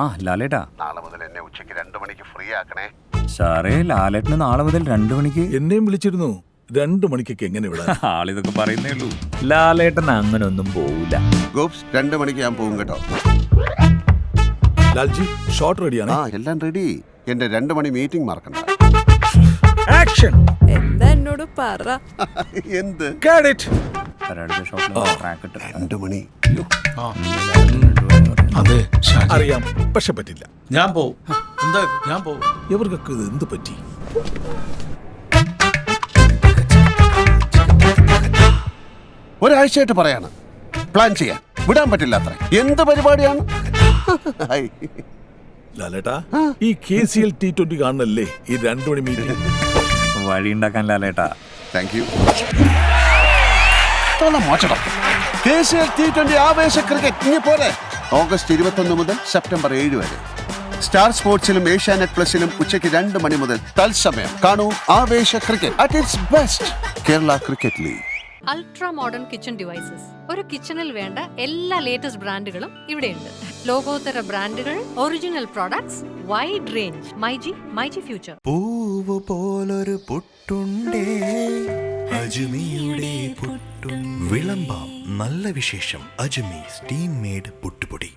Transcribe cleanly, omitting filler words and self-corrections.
ആ ലാലേട്ടാ, നാളെ മുതൽ എന്നെ ഉച്ചയ്ക്ക് 2 മണിക്ക് ഫ്രീ ആക്കണേ. സാറേ ലാലേട്ടന് നാളെ മുതൽ 2 മണിക്ക്. എന്നെയും വിളിച്ചിരുന്നു. 2 മണിക്കൊക്കെ എങ്ങനെ വിടാം? ആളിതൊക്കെ പറയുന്നേ ഉള്ളൂ. ലാലേട്ടൻ അങ്ങനെ ഒന്നും പോവില്ല. ഗോപ്സ് 2 മണിക്ക് ഞാൻ പോകും കേട്ടോ. ലാൽജി ഷോട്ട് റെഡിയാണ്. ആ എല്ലാം റെഡി. എന്റെ 2 മണി മീറ്റിംഗ് മറക്കണ്ട. ആക്ഷൻ. എന്താ എന്നോട് പറ. എന്ത്? Get it. അടുത്ത ഷോട്ടിൽ ട്രാക്ക് ഇട്ട് 2 മണി. അതെ അറിയാം, പക്ഷെ പറ്റില്ല. ഞാൻ പോവും. എന്താ ഞാൻ പോവും. ഇവർക്കൊക്കെ ഇത് എന്ത് പറ്റി? ഒരാഴ്ചയായിട്ട് പറയാണ് പ്ലാൻ ചെയ്യാൻ, വിടാൻ പറ്റില്ല അത്ര. എന്ത് പരിപാടിയാണ്? ലാലേട്ടാ, ഈ KCL T20 കാണണല്ലേ ഈ 2 മണി മീറ്റിംഗ്? വഴി ഉണ്ടാക്കാൻ ലാലേട്ടാ. Thank you. മോശം KCL T20 ആവേശ ക്രിക്കറ്റ് ഇനി പോരെ. ഓഗസ്റ്റ് 21 മുതൽ സെപ്റ്റംബർ 7 വരെ സ്റ്റാർ സ്പോർട്സിലും ഏഷ്യാനെറ്റ് പ്ലസിലും ഉച്ചയ്ക്ക് 2 മണി മുതൽ തത്സമയം കാണൂ ആവേശ cricket at its best. Kerala cricket league. Ultra modern kitchen devices. ഒരു കിച്ചണിൽ വേണ്ട എല്ലാ ലേറ്റസ്റ്റ് ബ്രാൻഡുകളും ഇവിടെയുണ്ട്. ലോകോത്തര ബ്രാൻഡുകൾ, original products, wide range. MyG future. പൂവ് പോലൊരു പുട്ടുണ്ടേ അജ്മിയുടെ പുട്ടും. വിളമ്പാം നല്ല വിശേഷം. അജ്മി സ്റ്റീം മെയ്ഡ് പുട്ടുപൊടി.